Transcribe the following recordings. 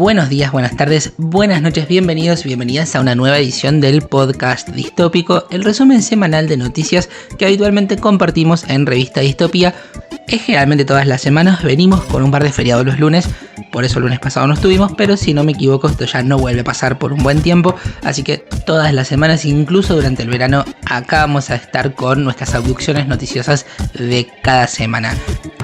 Buenos días, buenas tardes, buenas noches, bienvenidos y bienvenidas a una nueva edición del podcast Distópico, el resumen semanal de noticias que habitualmente compartimos en Revista Distopía. Generalmente todas las semanas venimos con un par de feriados los lunes, por eso el lunes pasado no estuvimos, pero si no me equivoco esto ya no vuelve a pasar por un buen tiempo, así que todas las semanas, incluso durante el verano, acá vamos a estar con nuestras abducciones noticiosas de cada semana.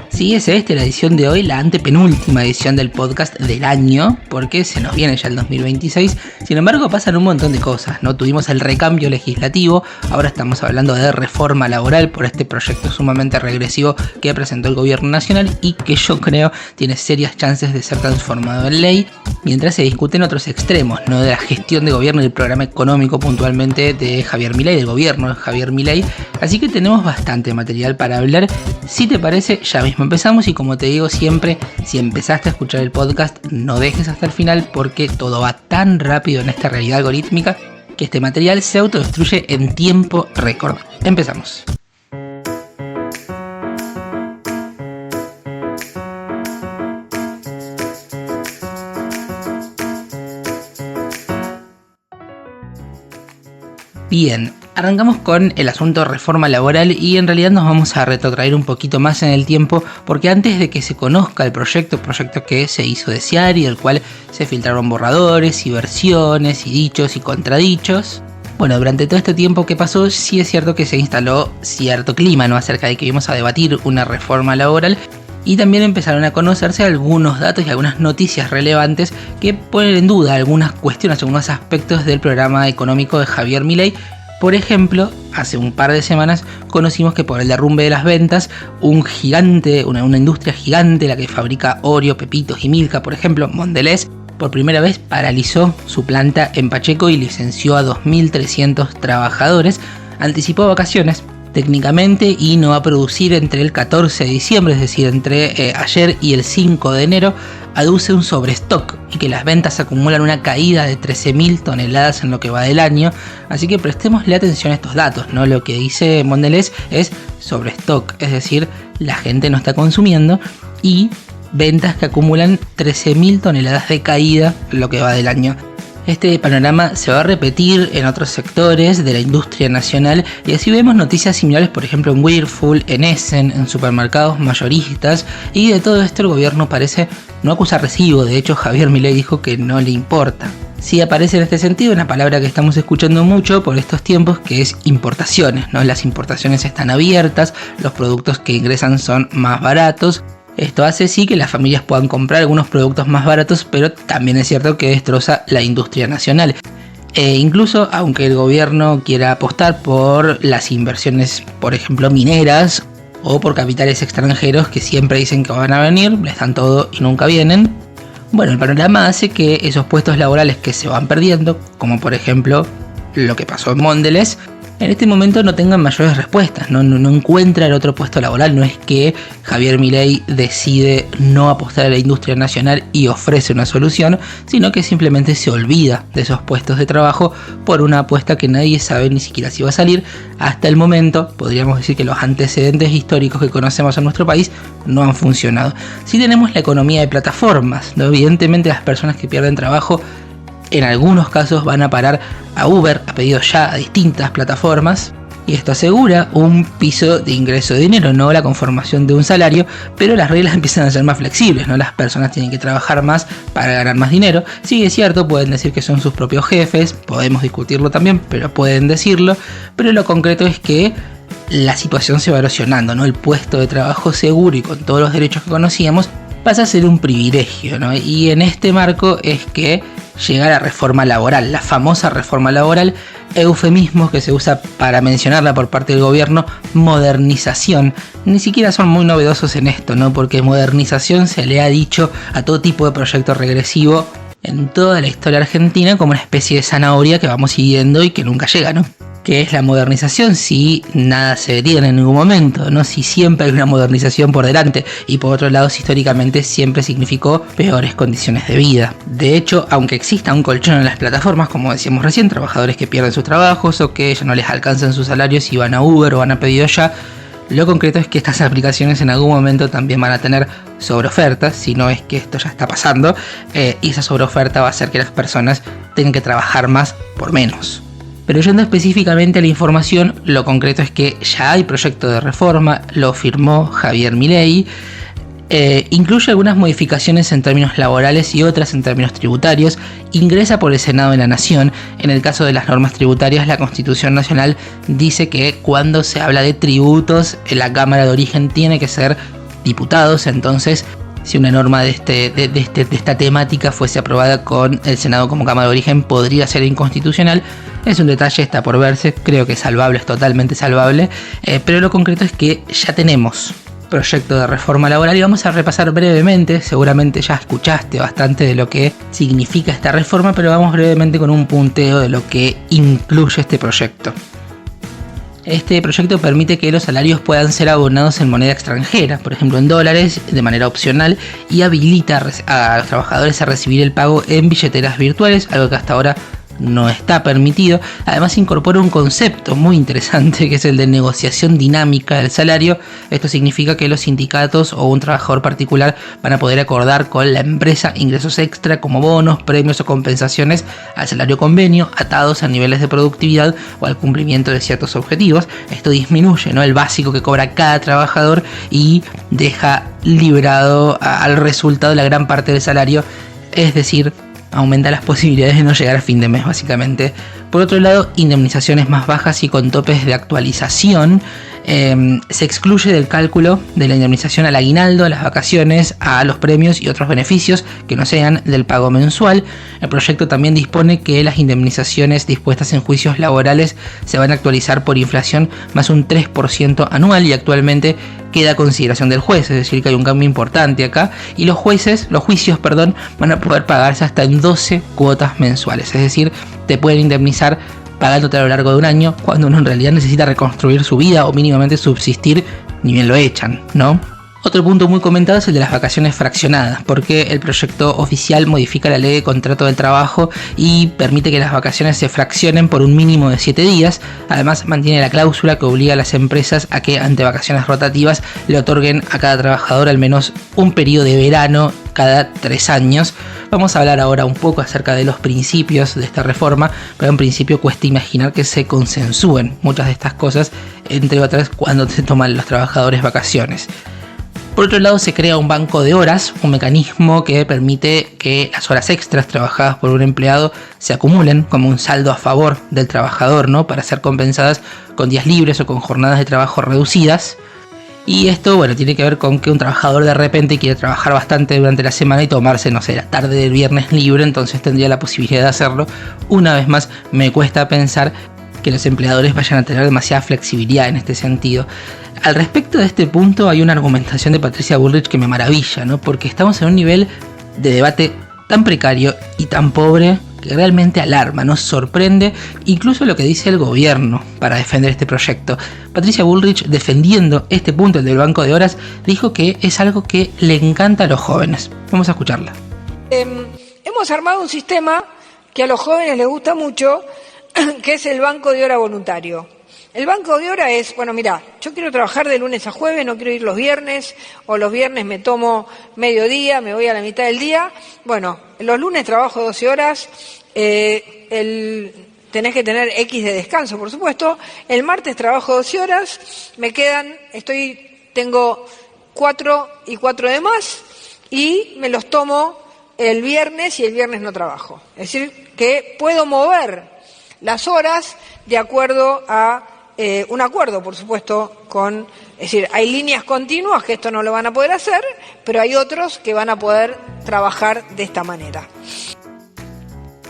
Sí, es la edición de hoy, la antepenúltima edición del podcast del año, porque se nos viene ya el 2026. Sin embargo, pasan un montón de cosas, ¿no? Tuvimos el recambio legislativo, ahora estamos hablando de reforma laboral por este proyecto sumamente regresivo que presentó el gobierno nacional y que yo creo tiene serias chances de ser transformado en ley, mientras se discuten otros extremos, ¿no? De la gestión de gobierno y del programa económico puntualmente de Javier Milei, del gobierno de Javier Milei. Así que tenemos bastante material para hablar. Si te parece, ya mismo empezamos y como te digo siempre, si empezaste a escuchar el podcast, no dejes hasta el final porque todo va tan rápido en esta realidad algorítmica que este material se autodestruye en tiempo récord. Empezamos. Bien, arrancamos con el asunto reforma laboral y en realidad nos vamos a retrotraer un poquito más en el tiempo porque antes de que se conozca el proyecto que se hizo desear y del cual se filtraron borradores y versiones y dichos y contradichos, bueno, durante todo este tiempo que pasó sí es cierto que se instaló cierto clima, ¿no? Acerca de que íbamos a debatir una reforma laboral. Y también empezaron a conocerse algunos datos y algunas noticias relevantes que ponen en duda algunas cuestiones, algunos aspectos del programa económico de Javier Milei. Por ejemplo, hace un par de semanas conocimos que por el derrumbe de las ventas, un gigante, una industria gigante, la que fabrica Oreo, Pepitos y Milka, por ejemplo, Mondelez, por primera vez paralizó su planta en Pacheco y licenció a 2.300 trabajadores, anticipó vacaciones técnicamente y no va a producir entre el 14 de diciembre, es decir, entre ayer y el 5 de enero, aduce un sobrestock y que las ventas acumulan una caída de 13.000 toneladas en lo que va del año, así que prestémosle atención a estos datos, ¿no? Lo que dice Mondelez es sobrestock, es decir, la gente no está consumiendo y ventas que acumulan 13.000 toneladas de caída en lo que va del año. Este panorama se va a repetir en otros sectores de la industria nacional y así vemos noticias similares, por ejemplo en Whirlpool, en Essen, en supermercados mayoristas, y de todo esto el gobierno parece no acusar recibo. De hecho, Javier Milei dijo que no le importa. Sí aparece en este sentido una palabra que estamos escuchando mucho por estos tiempos, que es importaciones, ¿no? Las importaciones están abiertas, los productos que ingresan son más baratos. Esto hace sí que las familias puedan comprar algunos productos más baratos, pero también es cierto que destroza la industria nacional. Incluso aunque el gobierno quiera apostar por las inversiones, por ejemplo mineras, o por capitales extranjeros que siempre dicen que van a venir, les dan todo y nunca vienen. Bueno, el panorama hace que esos puestos laborales que se van perdiendo, como por ejemplo lo que pasó en Mondelez, en este momento no tengan mayores respuestas, no encuentra el otro puesto laboral. No es que Javier Milei decide no apostar a la industria nacional y ofrece una solución, sino que simplemente se olvida de esos puestos de trabajo por una apuesta que nadie sabe ni siquiera si va a salir. Hasta el momento podríamos decir que los antecedentes históricos que conocemos en nuestro país no han funcionado. Sí tenemos la economía de plataformas, ¿no? Evidentemente las personas que pierden trabajo en algunos casos van a parar a Uber, a pedido ya a distintas plataformas, y esto asegura un piso de ingreso de dinero, no la conformación de un salario, pero las reglas empiezan a ser más flexibles, ¿no? Las personas tienen que trabajar más para ganar más dinero. Sí, es cierto, pueden decir que son sus propios jefes, podemos discutirlo también, pero pueden decirlo, pero lo concreto es que la situación se va erosionando, ¿no? El puesto de trabajo seguro y con todos los derechos que conocíamos pasa a ser un privilegio, ¿no? Y en este marco es que llega la reforma laboral, la famosa reforma laboral, eufemismos que se usa para mencionarla por parte del gobierno, modernización. Ni siquiera son muy novedosos en esto, ¿no? Porque modernización se le ha dicho a todo tipo de proyecto regresivo en toda la historia argentina como una especie de zanahoria que vamos siguiendo y que nunca llega, ¿no? ¿Qué es la modernización? Si nada se detiene en ningún momento, ¿no? Si siempre hay una modernización por delante y por otro lado, si históricamente siempre significó peores condiciones de vida. De hecho, aunque exista un colchón en las plataformas, como decíamos recién, trabajadores que pierden sus trabajos o que ya no les alcanzan sus salarios y van a Uber o van a pedido ya, Lo concreto es que estas aplicaciones en algún momento también van a tener sobreofertas, si no es que esto ya está pasando, y esa sobreoferta va a hacer que las personas tengan que trabajar más por menos. Pero yendo específicamente a la información, lo concreto es que ya hay proyecto de reforma, lo firmó Javier Milei. Incluye algunas modificaciones en términos laborales y otras en términos tributarios. Ingresa por el Senado de la Nación. En el caso de las normas tributarias, la Constitución Nacional dice que cuando se habla de tributos, la Cámara de Origen tiene que ser diputados. Entonces, si una norma de esta temática fuese aprobada con el Senado como Cámara de Origen, podría ser inconstitucional. Es un detalle, está por verse, creo que es salvable, es totalmente salvable, pero lo concreto es que ya tenemos proyecto de reforma laboral y vamos a repasar brevemente. Seguramente ya escuchaste bastante de lo que significa esta reforma, pero vamos brevemente con un punteo de lo que incluye este proyecto. Este proyecto permite que los salarios puedan ser abonados en moneda extranjera, por ejemplo en dólares, de manera opcional, y habilita a los trabajadores a recibir el pago en billeteras virtuales, algo que hasta ahora no está permitido. Además incorpora un concepto muy interesante que es el de negociación dinámica del salario. Esto significa que los sindicatos o un trabajador particular van a poder acordar con la empresa ingresos extra como bonos, premios o compensaciones al salario convenio atados a niveles de productividad o al cumplimiento de ciertos objetivos. Esto disminuye, ¿no?, el básico que cobra cada trabajador y deja librado al resultado la gran parte del salario, es decir, aumenta las posibilidades de no llegar a fin de mes, básicamente. Por otro lado, indemnizaciones más bajas y con topes de actualización. Se excluye del cálculo de la indemnización al aguinaldo, a las vacaciones, a los premios y otros beneficios que no sean del pago mensual. El proyecto también dispone que las indemnizaciones dispuestas en juicios laborales se van a actualizar por inflación más un 3% anual, y actualmente queda a consideración del juez, es decir que hay un cambio importante acá, y los juicios, van a poder pagarse hasta en 12 cuotas mensuales, es decir, te pueden indemnizar pagándote a lo largo de un año, cuando uno en realidad necesita reconstruir su vida o mínimamente subsistir, ni bien lo echan, ¿no? Otro punto muy comentado es el de las vacaciones fraccionadas, porque el proyecto oficial modifica la ley de contrato del trabajo y permite que las vacaciones se fraccionen por un mínimo de 7 días. Además mantiene la cláusula que obliga a las empresas a que ante vacaciones rotativas le otorguen a cada trabajador al menos un periodo de verano cada 3 años. Vamos a hablar ahora un poco acerca de los principios de esta reforma, pero en principio cuesta imaginar que se consensúen muchas de estas cosas, entre otras cuando se toman los trabajadores vacaciones. Por otro lado, se crea un banco de horas, un mecanismo que permite que las horas extras trabajadas por un empleado se acumulen como un saldo a favor del trabajador, ¿no?, para ser compensadas con días libres o con jornadas de trabajo reducidas. Y esto, bueno, tiene que ver con que un trabajador de repente quiere trabajar bastante durante la semana y tomarse, no sé, la tarde del viernes libre, entonces tendría la posibilidad de hacerlo. Una vez más, me cuesta pensar que los empleadores vayan a tener demasiada flexibilidad en este sentido. Al respecto de este punto hay una argumentación de Patricia Bullrich que me maravilla, ¿no?, porque estamos en un nivel de debate tan precario y tan pobre que realmente alarma, nos sorprende incluso lo que dice el gobierno para defender este proyecto. Patricia Bullrich, defendiendo este punto, el del banco de horas, dijo que es algo que le encanta a los jóvenes. Vamos a escucharla. Hemos armado un sistema que a los jóvenes les gusta mucho, que es el banco de hora voluntario. El banco de hora es, bueno, mira, yo quiero trabajar de lunes a jueves, no quiero ir los viernes, o los viernes me tomo mediodía, me voy a la mitad del día. Bueno, los lunes trabajo 12 horas, tenés que tener X de descanso, por supuesto. El martes trabajo 12 horas, me quedan, tengo 4 y 4 de más, y me los tomo el viernes y el viernes no trabajo. Es decir, que puedo mover las horas de acuerdo a un acuerdo, por supuesto, es decir, hay líneas continuas que esto no lo van a poder hacer, pero hay otros que van a poder trabajar de esta manera.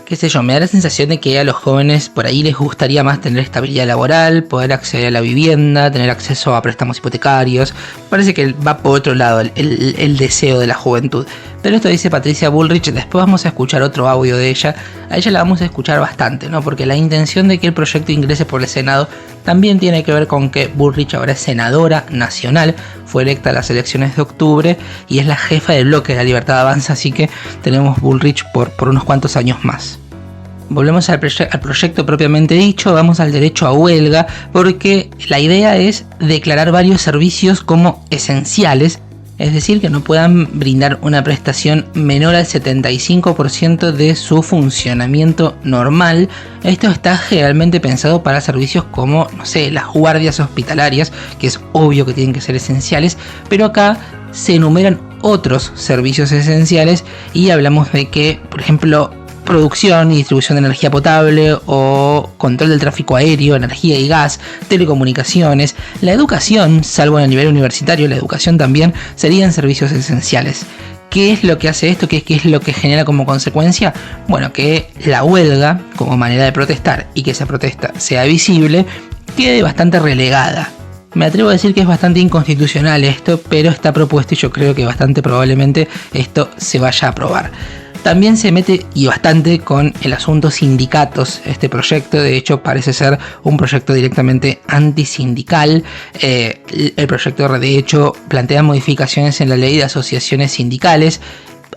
Qué sé yo, me da la sensación de que a los jóvenes por ahí les gustaría más tener estabilidad laboral, poder acceder a la vivienda, tener acceso a préstamos hipotecarios. Parece que va por otro lado el deseo de la juventud. Pero esto dice Patricia Bullrich. Después vamos a escuchar otro audio de ella. A ella la vamos a escuchar bastante, ¿no?, porque la intención de que el proyecto ingrese por el Senado también tiene que ver con que Bullrich ahora es senadora nacional, fue electa a las elecciones de octubre y es la jefa del bloque de La Libertad Avanza, así que tenemos Bullrich por unos cuantos años más. volvemos al proyecto propiamente dicho, vamos al derecho a huelga, porque la idea es declarar varios servicios como esenciales, es decir, que no puedan brindar una prestación menor al 75% de su funcionamiento normal. Esto está generalmente pensado para servicios como, no sé, las guardias hospitalarias, que es obvio que tienen que ser esenciales, pero acá se enumeran otros servicios esenciales y hablamos de que, por ejemplo, producción y distribución de energía potable o control del tráfico aéreo, energía y gas, telecomunicaciones, la educación, salvo en el nivel universitario, la educación también serían servicios esenciales. ¿Qué es lo que hace esto? ¿Qué es lo que genera como consecuencia? Bueno, que la huelga, como manera de protestar y que esa protesta sea visible, quede bastante relegada. Me atrevo a decir que es bastante inconstitucional esto, pero está propuesto y yo creo que bastante probablemente esto se vaya a aprobar. También se mete y bastante con el asunto sindicatos este proyecto. De hecho parece ser un proyecto directamente antisindical. El proyecto de hecho plantea modificaciones en la ley de asociaciones sindicales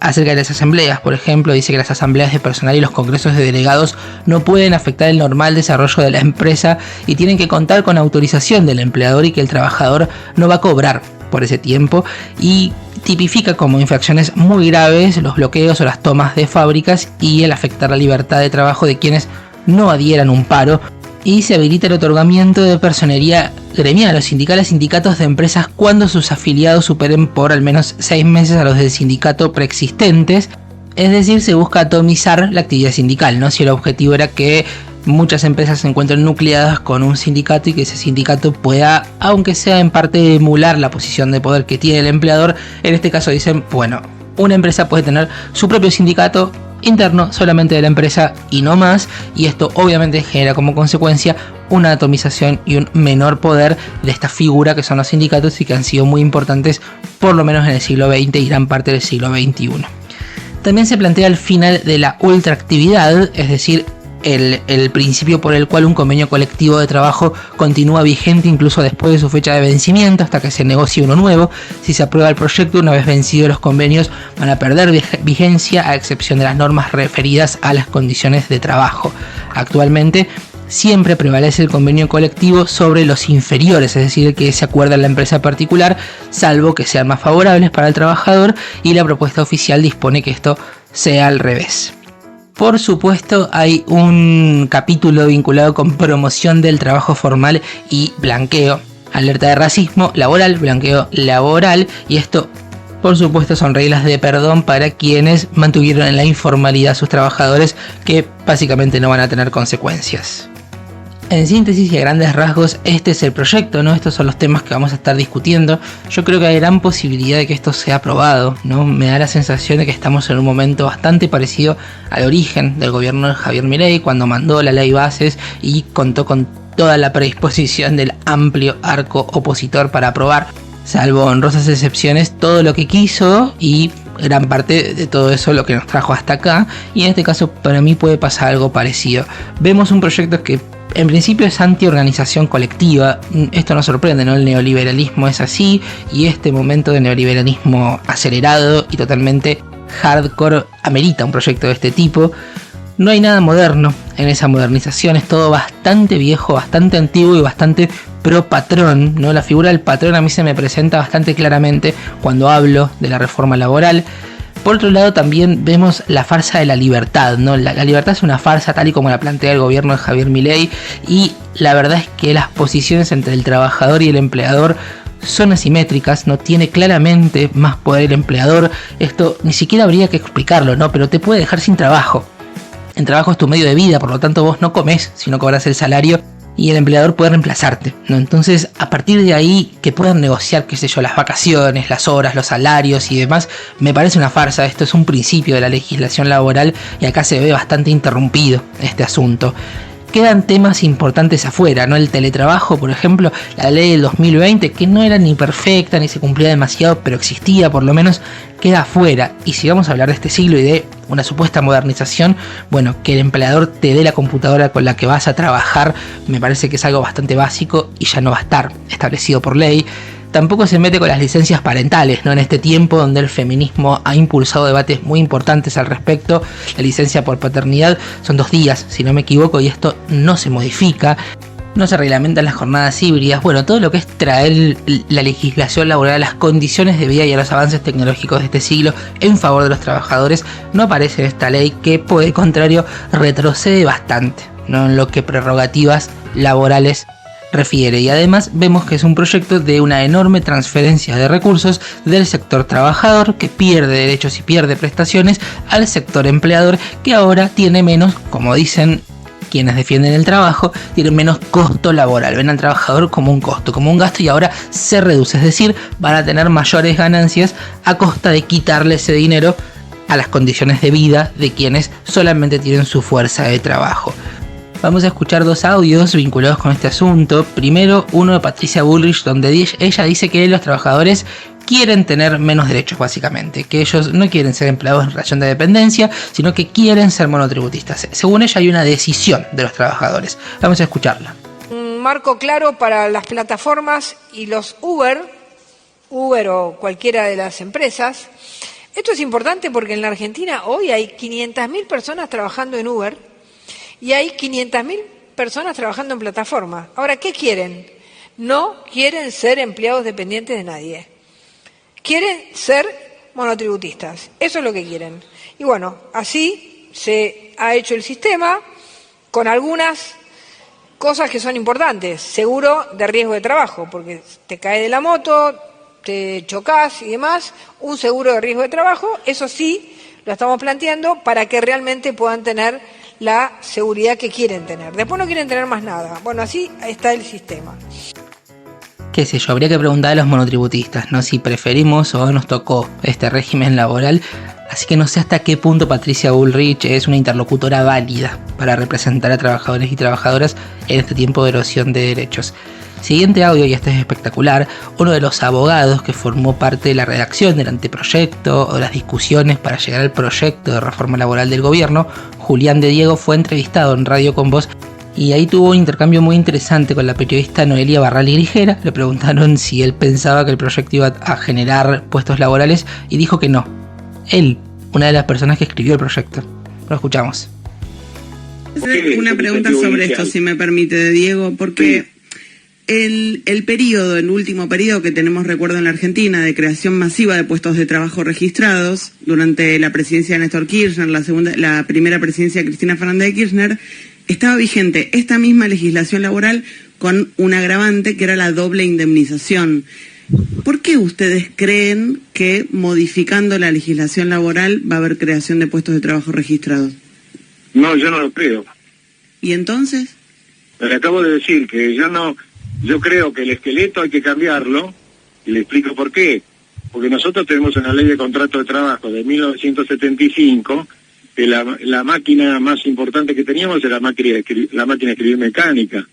acerca de las asambleas. Por ejemplo, dice que las asambleas de personal y los congresos de delegados no pueden afectar el normal desarrollo de la empresa y tienen que contar con autorización del empleador y que el trabajador no va a cobrar por ese tiempo, y tipifica como infracciones muy graves los bloqueos o las tomas de fábricas y el afectar la libertad de trabajo de quienes no adhieran un paro, y se habilita el otorgamiento de personería gremial o sindical a sindicatos de empresas cuando sus afiliados superen por al menos 6 meses a los del sindicato preexistentes. Es decir, se busca atomizar la actividad sindical, ¿no? Si el objetivo era que muchas empresas se encuentran nucleadas con un sindicato y que ese sindicato pueda, aunque sea en parte, emular la posición de poder que tiene el empleador. En este caso dicen, bueno, una empresa puede tener su propio sindicato interno solamente de la empresa y no más, y esto obviamente genera como consecuencia una atomización y un menor poder de esta figura que son los sindicatos y que han sido muy importantes por lo menos en el siglo XX y gran parte del siglo XXI. También se plantea el final de la ultraactividad, es decir, el principio por el cual un convenio colectivo de trabajo continúa vigente incluso después de su fecha de vencimiento hasta que se negocie uno nuevo. Si se aprueba el proyecto, una vez vencidos los convenios van a perder vigencia a excepción de las normas referidas a las condiciones de trabajo. Actualmente siempre prevalece el convenio colectivo sobre los inferiores, es decir, el que se acuerda en la empresa particular, salvo que sean más favorables para el trabajador, y la propuesta oficial dispone que esto sea al revés. Por supuesto, hay un capítulo vinculado con promoción del trabajo formal y blanqueo, alerta de racismo laboral, blanqueo laboral, y esto, por supuesto, son reglas de perdón para quienes mantuvieron en la informalidad a sus trabajadores, que básicamente no van a tener consecuencias. En síntesis y a grandes rasgos, este es el proyecto, ¿no? Estos son los temas que vamos a estar discutiendo. Yo creo que hay gran posibilidad de que esto sea aprobado, ¿no? Me da la sensación de que estamos en un momento bastante parecido al origen del gobierno de Javier Milei, cuando mandó la ley bases y contó con toda la predisposición del amplio arco opositor para aprobar, salvo honrosas excepciones, todo lo que quiso, y gran parte de todo eso lo que nos trajo hasta acá. Y en este caso para mí puede pasar algo parecido. Vemos un proyecto que en principio es anti-organización colectiva. Esto nos sorprende, ¿no? El neoliberalismo es así, y este momento de neoliberalismo acelerado y totalmente hardcore amerita un proyecto de este tipo. No hay nada moderno en esa modernización, es todo bastante viejo, bastante antiguo y bastante pro patrón, ¿no? La figura del patrón a mí se me presenta bastante claramente cuando hablo de la reforma laboral. Por otro lado, también vemos la farsa de la libertad, ¿no? La libertad es una farsa tal y como la plantea el gobierno de Javier Milei, y la verdad es que las posiciones entre el trabajador y el empleador son asimétricas, no tiene claramente más poder el empleador. Esto ni siquiera habría que explicarlo, ¿no? Pero te puede dejar sin trabajo. El trabajo es tu medio de vida, por lo tanto vos no comés si no cobras el salario, y el empleador puede reemplazarte, ¿no? Entonces, a partir de ahí, que puedan negociar, qué sé yo, las vacaciones, las horas, los salarios y demás, me parece una farsa. Esto es un principio de la legislación laboral y acá se ve bastante interrumpido este asunto. Quedan temas importantes afuera, ¿no? El teletrabajo, por ejemplo, la ley del 2020, que no era ni perfecta ni se cumplía demasiado, pero existía por lo menos, queda afuera. Y si vamos a hablar de este siglo y de una supuesta modernización, bueno, que el empleador te dé la computadora con la que vas a trabajar, me parece que es algo bastante básico y ya no va a estar establecido por ley. Tampoco se mete con las licencias parentales, ¿no? En este tiempo donde el feminismo ha impulsado debates muy importantes al respecto. La licencia por paternidad son 2 días, si no me equivoco, y esto no se modifica. No se reglamentan las jornadas híbridas. Bueno, todo lo que es traer la legislación laboral a las condiciones de vida y a los avances tecnológicos de este siglo en favor de los trabajadores no aparece en esta ley, que por el contrario retrocede bastante, ¿no? En lo que prerrogativas laborales refiere, y además vemos que es un proyecto de una enorme transferencia de recursos del sector trabajador, que pierde derechos y pierde prestaciones, al sector empleador, que ahora tiene menos, como dicen quienes defienden el trabajo, tiene menos costo laboral, ven al trabajador como un costo, como un gasto, y ahora se reduce, es decir, van a tener mayores ganancias a costa de quitarle ese dinero a las condiciones de vida de quienes solamente tienen su fuerza de trabajo. Vamos a escuchar 2 audios vinculados con este asunto. Primero, uno de Patricia Bullrich, donde ella dice que los trabajadores quieren tener menos derechos, básicamente, que ellos no quieren ser empleados en relación de dependencia, sino que quieren ser monotributistas. Según ella, hay una decisión de los trabajadores. Vamos a escucharla. Un marco claro para las plataformas y los Uber o cualquiera de las empresas. Esto es importante porque en la Argentina hoy hay 500.000 personas trabajando en Uber y hay 500.000 personas trabajando en plataforma. Ahora, ¿qué quieren? No quieren ser empleados dependientes de nadie. Quieren ser monotributistas. Eso es lo que quieren. Y bueno, así se ha hecho el sistema, con algunas cosas que son importantes. Seguro de riesgo de trabajo, porque te cae de la moto, te chocas y demás. Un seguro de riesgo de trabajo, eso sí, lo estamos planteando para que realmente puedan tener la seguridad que quieren tener. Después no quieren tener más nada. Bueno, así está el sistema. Qué sé yo, habría que preguntar a los monotributistas, ¿no? Si preferimos o nos tocó este régimen laboral. Así que no sé hasta qué punto Patricia Bullrich es una interlocutora válida para representar a trabajadores y trabajadoras en este tiempo de erosión de derechos. Siguiente audio, y este es espectacular. Uno de los abogados que formó parte de la redacción del anteproyecto o de las discusiones para llegar al proyecto de reforma laboral del gobierno, Julián de Diego, fue entrevistado en Radio Con Voz y ahí tuvo un intercambio muy interesante con la periodista Noelia Barral y Grijera. Le preguntaron si él pensaba que el proyecto iba a generar puestos laborales y dijo que no. Él, una de las personas que escribió el proyecto. Lo escuchamos. Una pregunta sobre esto, si me permite, Diego, porque el último periodo que tenemos, recuerdo, en la Argentina, de creación masiva de puestos de trabajo registrados durante la presidencia de Néstor Kirchner, la primera presidencia de Cristina Fernández de Kirchner, estaba vigente esta misma legislación laboral con un agravante que era la doble indemnización. ¿Por qué ustedes creen que modificando la legislación laboral va a haber creación de puestos de trabajo registrados? No, yo no lo creo. ¿Y entonces? Le acabo de decir que yo creo que el esqueleto hay que cambiarlo, y le explico por qué. Porque nosotros tenemos una ley de contrato de trabajo de 1975, que la máquina más importante que teníamos era la máquina de escribir mecánica.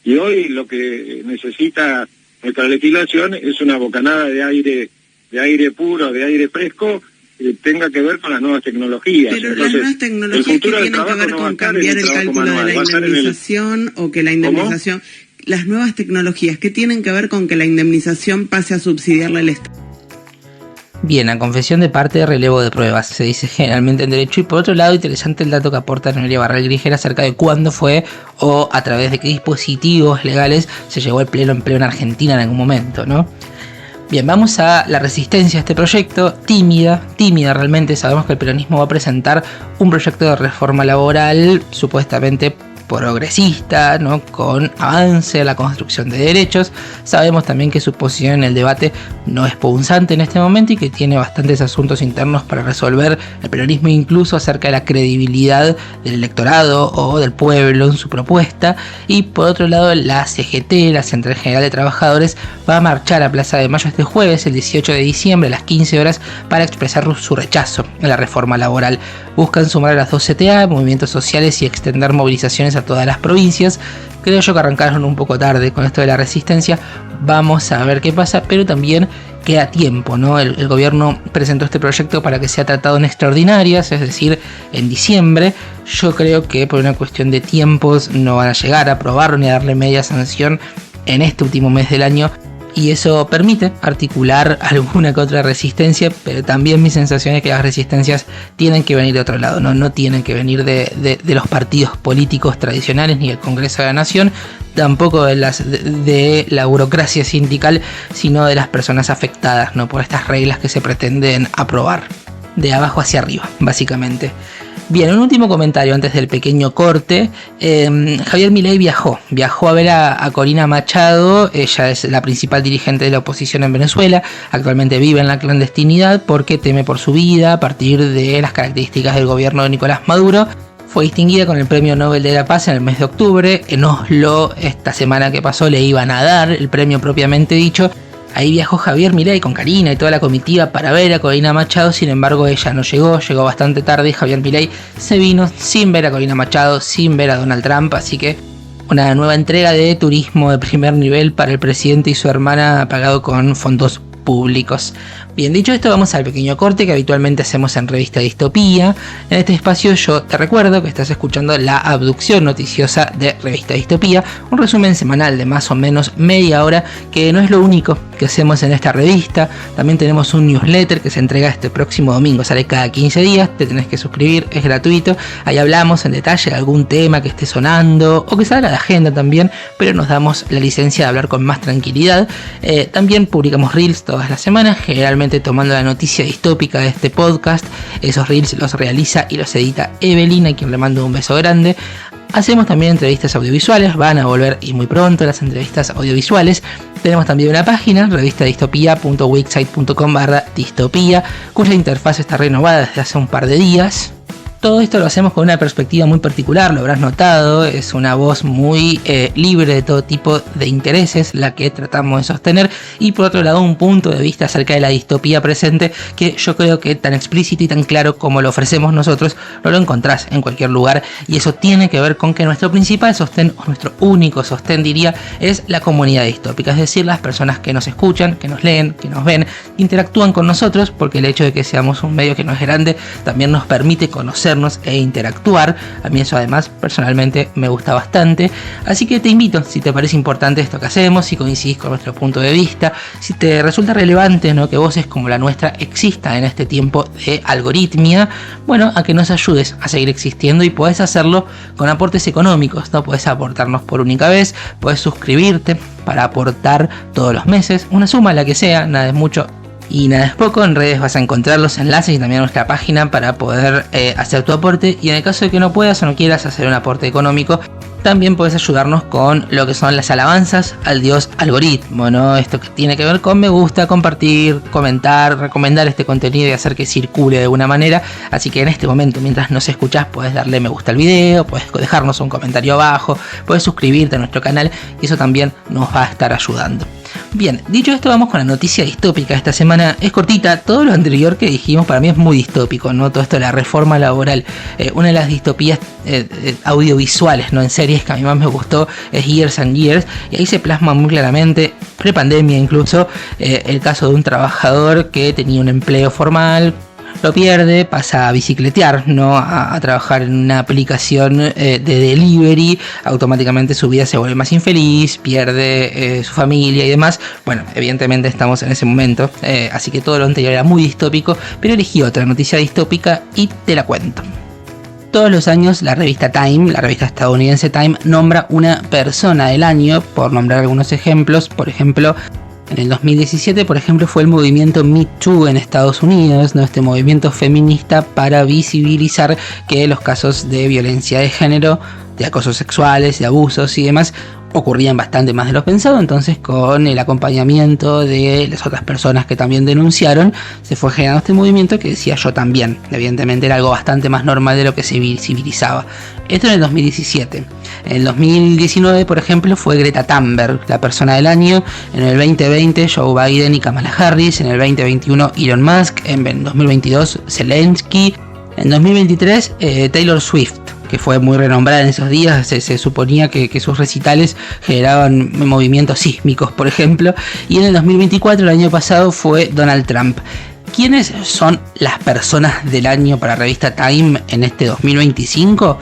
Y hoy lo que necesita nuestra legislación es una bocanada de aire puro, de aire fresco, que tenga que ver con las nuevas tecnologías. Pero entonces, las nuevas tecnologías que tienen que ver con cambiar el cálculo de la indemnización o que la indemnización... ¿Cómo? Las nuevas tecnologías, ¿qué tienen que ver con que la indemnización pase a subsidiarla el Estado? Bien, a confesión de parte de relevo de pruebas, se dice generalmente en derecho. Y por otro lado, interesante el dato que aporta Noelia Barral Grijera acerca de cuándo fue o a través de qué dispositivos legales se llegó al pleno empleo en Argentina en algún momento, ¿no? Bien, vamos a la resistencia a este proyecto, tímida realmente. Sabemos que el peronismo va a presentar un proyecto de reforma laboral supuestamente progresista, ¿no? Con avance a la construcción de derechos. Sabemos también que su posición en el debate no es punzante en este momento y que tiene bastantes asuntos internos para resolver el peronismo, incluso acerca de la credibilidad del electorado o del pueblo en su propuesta. Y por otro lado, la CGT, la Central General de Trabajadores, va a marchar a Plaza de Mayo este jueves, el 18 de diciembre, a las 15 horas, para expresar su rechazo a la reforma laboral. Buscan sumar a las dos CTA, movimientos sociales, y extender movilizaciones a todas las provincias. Creo yo que arrancaron un poco tarde con esto de la resistencia. Vamos a ver qué pasa, pero también queda tiempo, ¿no? El gobierno presentó este proyecto para que sea tratado en extraordinarias, es decir, en diciembre. Yo creo que por una cuestión de tiempos no van a llegar a aprobarlo ni a darle media sanción en este último mes del año. y eso permite articular alguna que otra resistencia, pero también mi sensación es que las resistencias tienen que venir de otro lado, no tienen que venir de los partidos políticos tradicionales ni del Congreso de la Nación, tampoco de la burocracia sindical, sino de las personas afectadas, ¿no?, por estas reglas que se pretenden aprobar de abajo hacia arriba, básicamente. Bien, un último comentario antes del pequeño corte. Javier Milei viajó a ver a Corina Machado. Ella es la principal dirigente de la oposición en Venezuela. Actualmente vive en la clandestinidad porque teme por su vida a partir de las características del gobierno de Nicolás Maduro. Fue distinguida con el Premio Nobel de la Paz en el mes de octubre. En Oslo, esta semana que pasó, le iban a dar el premio propiamente dicho. Ahí viajó Javier Milei con Karina y toda la comitiva para ver a Corina Machado. Sin embargo, ella no llegó bastante tarde y Javier Milei se vino sin ver a Corina Machado, sin ver a Donald Trump. Así que una nueva entrega de turismo de primer nivel para el presidente y su hermana, pagado con fondos públicos. Bien, dicho esto, vamos al pequeño corte que habitualmente hacemos en Revista Distopía. En este espacio yo te recuerdo que estás escuchando la abducción noticiosa de Revista Distopía, un resumen semanal de más o menos media hora, que no es lo único que hacemos en esta revista. También tenemos un newsletter que se entrega este próximo domingo, sale cada 15 días, te tenés que suscribir, es gratuito. Ahí hablamos en detalle de algún tema que esté sonando o que salga de agenda también, pero nos damos la licencia de hablar con más tranquilidad. También publicamos reels todas las semanas, generalmente tomando la noticia distópica de este podcast. Esos reels los realiza y los edita Evelyn, a quien le mando un beso grande. Hacemos también entrevistas audiovisuales, van a volver y muy pronto las entrevistas audiovisuales. Tenemos también una página, revistadistopia.wixsite.com/distopía, cuya interfaz está renovada desde hace un par de días. Todo esto lo hacemos con una perspectiva muy particular, lo habrás notado, es una voz muy libre de todo tipo de intereses la que tratamos de sostener, y por otro lado un punto de vista acerca de la distopía presente que yo creo que tan explícito y tan claro como lo ofrecemos nosotros no lo encontrás en cualquier lugar, y eso tiene que ver con que nuestro principal sostén, o nuestro único sostén diría, es la comunidad distópica, es decir, las personas que nos escuchan, que nos leen, que nos ven, interactúan con nosotros, porque el hecho de que seamos un medio que no es grande también nos permite conocer e interactuar. A mí eso además personalmente me gusta bastante, así que te invito, si te parece importante esto que hacemos, si coincidís con nuestro punto de vista, si te resulta relevante, ¿no?, que voces como la nuestra existan en este tiempo de algoritmia, bueno, a que nos ayudes a seguir existiendo, y podés hacerlo con aportes económicos, ¿no? Podés aportarnos por única vez, podés suscribirte para aportar todos los meses, una suma la que sea, nada es mucho y nada es poco. En redes vas a encontrar los enlaces y también nuestra página para poder hacer tu aporte, y en el caso de que no puedas o no quieras hacer un aporte económico, también puedes ayudarnos con lo que son las alabanzas al dios algoritmo, ¿no? Esto que tiene que ver con me gusta, compartir, comentar, recomendar este contenido y hacer que circule de alguna manera. Así que en este momento, mientras nos escuchás, puedes darle me gusta al video, puedes dejarnos un comentario abajo, puedes suscribirte a nuestro canal, y eso también nos va a estar ayudando. Bien, dicho esto, vamos con la noticia distópica. Esta semana es cortita, todo lo anterior que dijimos para mí es muy distópico, ¿no? Todo esto de la reforma laboral, una de las distopías audiovisuales, ¿no?, en series que a mí más me gustó es Years and Years, y ahí se plasma muy claramente, prepandemia incluso, el caso de un trabajador que tenía un empleo formal, lo pierde, pasa a bicicletear, ¿no?, a trabajar en una aplicación de delivery, automáticamente su vida se vuelve más infeliz, pierde su familia y demás. Bueno, evidentemente estamos en ese momento, así que todo lo anterior era muy distópico, pero elegí otra noticia distópica y te la cuento. Todos los años la revista Time, la revista estadounidense Time, nombra una persona del año, por nombrar algunos ejemplos. Por ejemplo, en el 2017, por ejemplo, fue el movimiento Me Too en Estados Unidos, ¿no?, este movimiento feminista para visibilizar que los casos de violencia de género, de acosos sexuales, de abusos y demás ocurrían bastante más de lo pensado. Entonces, con el acompañamiento de las otras personas que también denunciaron, se fue generando este movimiento que decía yo también. Evidentemente era algo bastante más normal de lo que se visibilizaba. Esto en el 2017. En el 2019, por ejemplo, fue Greta Thunberg la persona del año. En el 2020, Joe Biden y Kamala Harris. En el 2021, Elon Musk. En 2022, Zelensky. En 2023, Taylor Swift, que fue muy renombrada en esos días. Se suponía que sus recitales generaban movimientos sísmicos, por ejemplo. Y en el 2024, el año pasado, fue Donald Trump. ¿Quiénes son las personas del año para la revista Time en este 2025?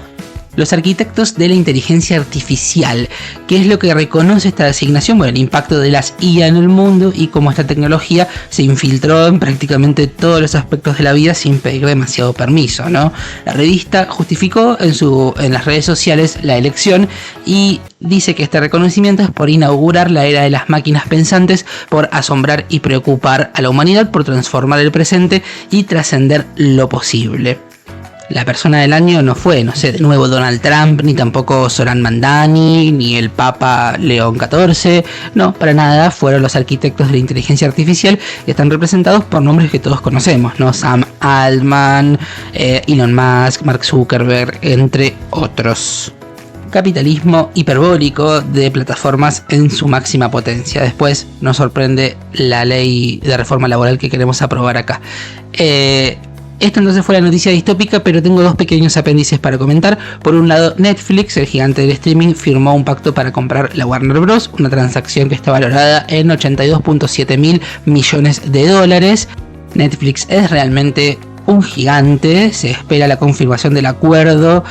Los arquitectos de la inteligencia artificial. ¿Qué es lo que reconoce esta designación? Bueno, el impacto de las IA en el mundo y cómo esta tecnología se infiltró en prácticamente todos los aspectos de la vida sin pedir demasiado permiso, ¿no? La revista justificó en las redes sociales la elección y dice que este reconocimiento es por inaugurar la era de las máquinas pensantes, por asombrar y preocupar a la humanidad, por transformar el presente y trascender lo posible. La persona del año no fue, de nuevo Donald Trump, ni tampoco Zoran Mandani, ni el Papa León XIV. No, para nada, fueron los arquitectos de la inteligencia artificial y están representados por nombres que todos conocemos, ¿no? Sam Altman, Elon Musk, Mark Zuckerberg, entre otros. Capitalismo hiperbólico de plataformas en su máxima potencia. Después nos sorprende la ley de reforma laboral que queremos aprobar acá. Esto entonces fue la noticia distópica, pero tengo dos pequeños apéndices para comentar. Por un lado, Netflix, el gigante del streaming, firmó un pacto para comprar la Warner Bros., una transacción que está valorada en 82.7 mil millones de dólares. Netflix es realmente un gigante, se espera la confirmación del acuerdo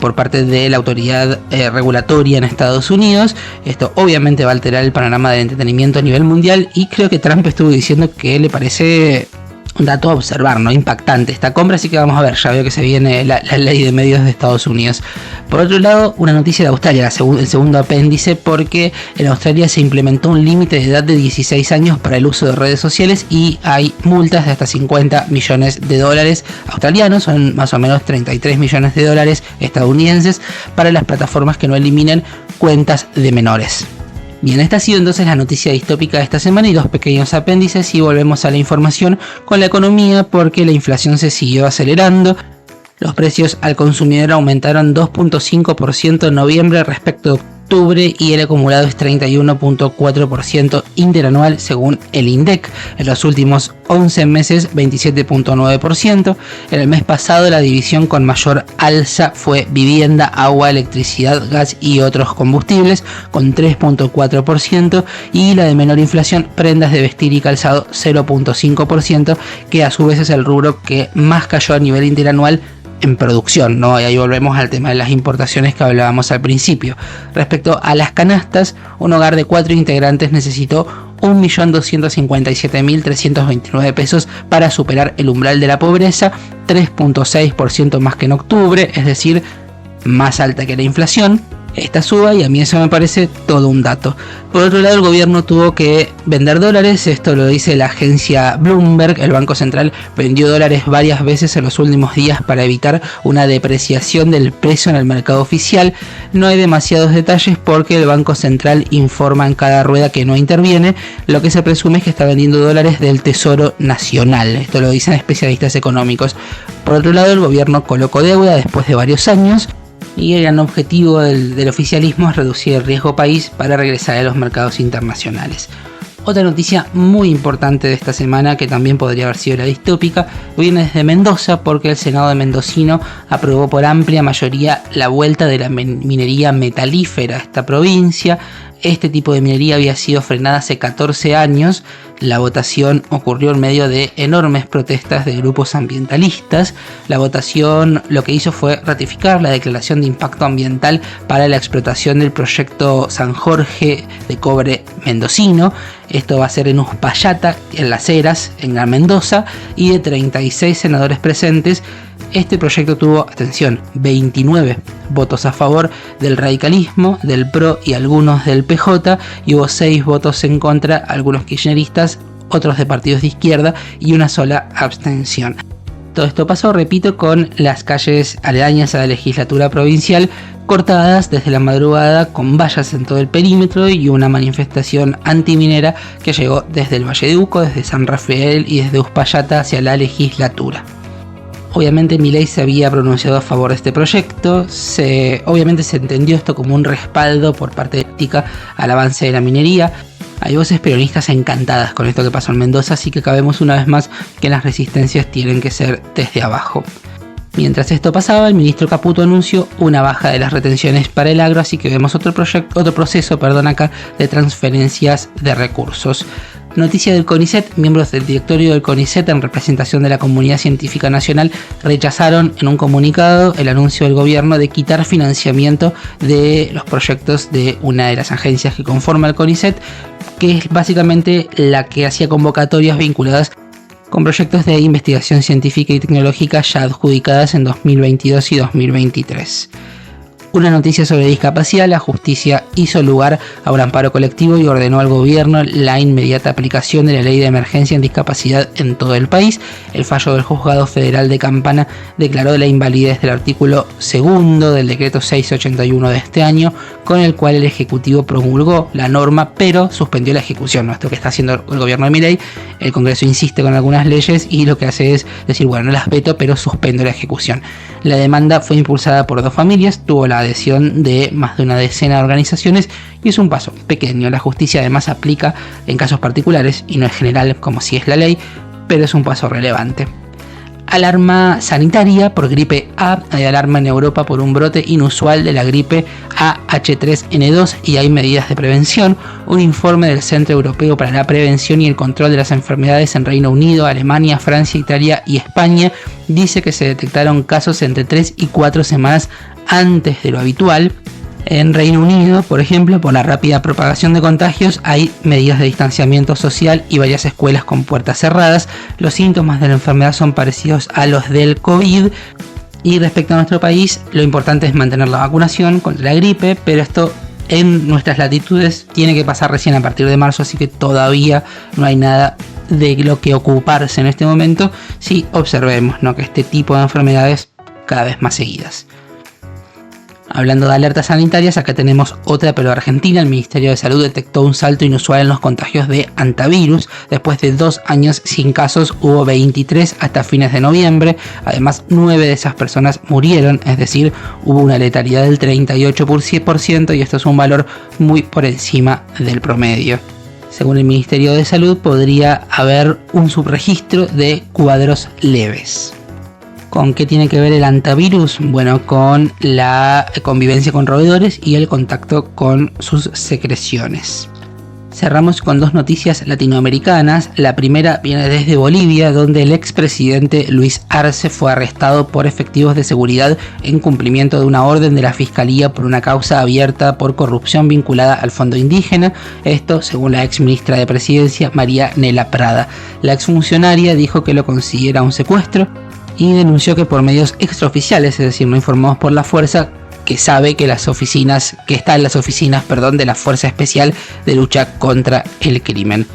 por parte de la autoridad regulatoria en Estados Unidos. Esto obviamente va a alterar el panorama del entretenimiento a nivel mundial y creo que Trump estuvo diciendo que le parece un dato a observar, ¿no? Impactante esta compra, así que vamos a ver, ya veo que se viene la ley de medios de Estados Unidos. Por otro lado, una noticia de Australia, el segundo apéndice, porque en Australia se implementó un límite de edad de 16 años para el uso de redes sociales y hay multas de hasta 50 millones de dólares australianos, son más o menos 33 millones de dólares estadounidenses, para las plataformas que no eliminen cuentas de menores. Bien, esta ha sido entonces la noticia distópica de esta semana y dos pequeños apéndices, y volvemos a la información con la economía porque la inflación se siguió acelerando. Los precios al consumidor aumentaron 2.5% en noviembre respecto a octubre y el acumulado es 31.4% interanual según el INDEC. En los últimos 11 meses 27.9%. En el mes pasado la división con mayor alza fue vivienda, agua, electricidad, gas y otros combustibles con 3.4% y la de menor inflación prendas de vestir y calzado 0.5%, que a su vez es el rubro que más cayó a nivel interanual en producción, ¿no? Y ahí volvemos al tema de las importaciones que hablábamos al principio. Respecto a las canastas, un hogar de 4 integrantes necesitó 1.257.329 pesos para superar el umbral de la pobreza, 3.6% más que en octubre, es decir, más alta que la inflación. Esta suba, y a mí eso me parece todo un dato. Por otro lado, el gobierno tuvo que vender dólares, esto lo dice la agencia Bloomberg. El Banco Central vendió dólares varias veces en los últimos días para evitar una depreciación del peso en el mercado oficial. No hay demasiados detalles porque el Banco Central informa en cada rueda que no interviene. Lo que se presume es que está vendiendo dólares del Tesoro Nacional, esto lo dicen especialistas económicos. Por otro lado, el gobierno colocó deuda después de varios años, y el gran objetivo del oficialismo es reducir el riesgo país para regresar a los mercados internacionales. Otra noticia muy importante de esta semana, que también podría haber sido la distópica, viene desde Mendoza porque el Senado de mendocino aprobó por amplia mayoría la vuelta de la minería metalífera a esta provincia. Este tipo de minería había sido frenada hace 14 años. La votación ocurrió en medio de enormes protestas de grupos ambientalistas. La votación lo que hizo fue ratificar la declaración de impacto ambiental para la explotación del proyecto San Jorge de cobre mendocino. Esto va a ser en Uspallata, en Las Heras, en Gran Mendoza, y de 36 senadores presentes, este proyecto tuvo, atención, 29 votos a favor del radicalismo, del PRO y algunos del PJ, y hubo 6 votos en contra, algunos kirchneristas, otros de partidos de izquierda y una sola abstención. Todo esto pasó, repito, con las calles aledañas a la legislatura provincial cortadas desde la madrugada con vallas en todo el perímetro y una manifestación antiminera que llegó desde el Valle de Uco, desde San Rafael y desde Uspallata hacia la legislatura. Obviamente Milei se había pronunciado a favor de este proyecto, obviamente se entendió esto como un respaldo por parte de la política al avance de la minería. Hay voces peronistas encantadas con esto que pasó en Mendoza, así que cabemos una vez más que las resistencias tienen que ser desde abajo. Mientras esto pasaba, el ministro Caputo anunció una baja de las retenciones para el agro, así que vemos otro proceso acá de transferencias de recursos. Noticia del CONICET: miembros del directorio del CONICET en representación de la comunidad científica nacional rechazaron en un comunicado el anuncio del gobierno de quitar financiamiento de los proyectos de una de las agencias que conforma el CONICET, que es básicamente la que hacía convocatorias vinculadas con proyectos de investigación científica y tecnológica ya adjudicadas en 2022 y 2023. Una noticia sobre discapacidad: la justicia hizo lugar a un amparo colectivo y ordenó al gobierno la inmediata aplicación de la ley de emergencia en discapacidad en todo el país. El fallo del Juzgado Federal de Campana declaró la invalidez del artículo 2 del decreto 681 de este año, con el cual el Ejecutivo promulgó la norma pero suspendió la ejecución. Esto que está haciendo el gobierno de Milei: el Congreso insiste con algunas leyes y lo que hace es decir, bueno, no las veto pero suspendo la ejecución. La demanda fue impulsada por 2 familias, tuvo la adhesión de más de una decena de organizaciones y es un paso pequeño. La justicia además aplica en casos particulares y no es general como si es la ley, pero es un paso relevante. Alarma sanitaria por gripe A. Hay alarma en Europa por un brote inusual de la gripe AH3N2 y hay medidas de prevención. Un informe del Centro Europeo para la Prevención y el Control de las Enfermedades en Reino Unido, Alemania, Francia, Italia y España dice que se detectaron casos entre 3 y 4 semanas antes de lo habitual. En Reino Unido, por ejemplo, por la rápida propagación de contagios, hay medidas de distanciamiento social y varias escuelas con puertas cerradas. Los síntomas de la enfermedad son parecidos a los del COVID. Y respecto a nuestro país, lo importante es mantener la vacunación contra la gripe, pero esto en nuestras latitudes tiene que pasar recién a partir de marzo, así que todavía no hay nada de lo que ocuparse en este momento. Sí, observemos, ¿no?, que este tipo de enfermedades cada vez más seguidas. Hablando de alertas sanitarias, acá tenemos otra, pero Argentina. El Ministerio de Salud detectó un salto inusual en los contagios de hantavirus. Después de 2 años sin casos, hubo 23 hasta fines de noviembre. Además, 9 de esas personas murieron, es decir, hubo una letalidad del 38%, y esto es un valor muy por encima del promedio. Según el Ministerio de Salud, podría haber un subregistro de cuadros leves. ¿Con qué tiene que ver el hantavirus? Bueno, con la convivencia con roedores y el contacto con sus secreciones. Cerramos con 2 noticias latinoamericanas. La primera viene desde Bolivia, donde el expresidente Luis Arce fue arrestado por efectivos de seguridad en cumplimiento de una orden de la Fiscalía por una causa abierta por corrupción vinculada al fondo indígena. Esto según la ex ministra de Presidencia, María Nela Prada. La exfuncionaria dijo que lo considera un secuestro y denunció que por medios extraoficiales, es decir, no informados por la fuerza, que sabe que está en las oficinas de la Fuerza Especial de Lucha contra el Crimen.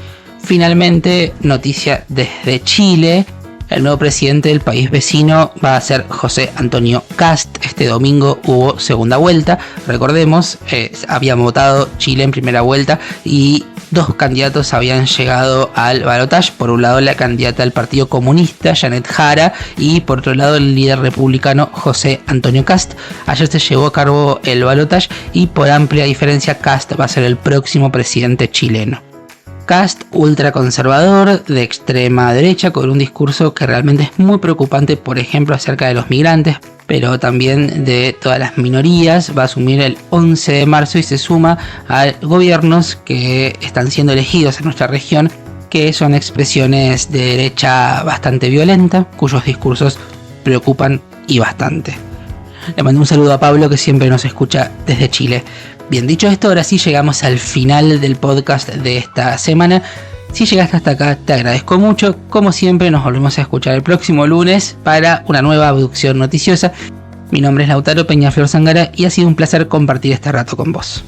Finalmente, noticia desde Chile. El nuevo presidente del país vecino va a ser José Antonio Kast. Este domingo hubo segunda vuelta. Recordemos, había votado Chile en primera vuelta y 2 candidatos habían llegado al balotaje. Por un lado, la candidata del Partido Comunista, Janet Jara, y por otro lado, el líder republicano, José Antonio Kast. Ayer se llevó a cabo el balotaje y por amplia diferencia Kast va a ser el próximo presidente chileno. Kast, ultraconservador, de extrema derecha, con un discurso que realmente es muy preocupante, por ejemplo, acerca de los migrantes, pero también de todas las minorías. Va a asumir el 11 de marzo y se suma a gobiernos que están siendo elegidos en nuestra región, que son expresiones de derecha bastante violenta, cuyos discursos preocupan y bastante. Le mando un saludo a Pablo, que siempre nos escucha desde Chile. Bien, dicho esto, ahora sí llegamos al final del podcast de esta semana. Si llegaste hasta acá, te agradezco mucho. Como siempre, nos volvemos a escuchar el próximo lunes para una nueva abducción noticiosa. Mi nombre es Lautaro Peñaflor Zangara y ha sido un placer compartir este rato con vos.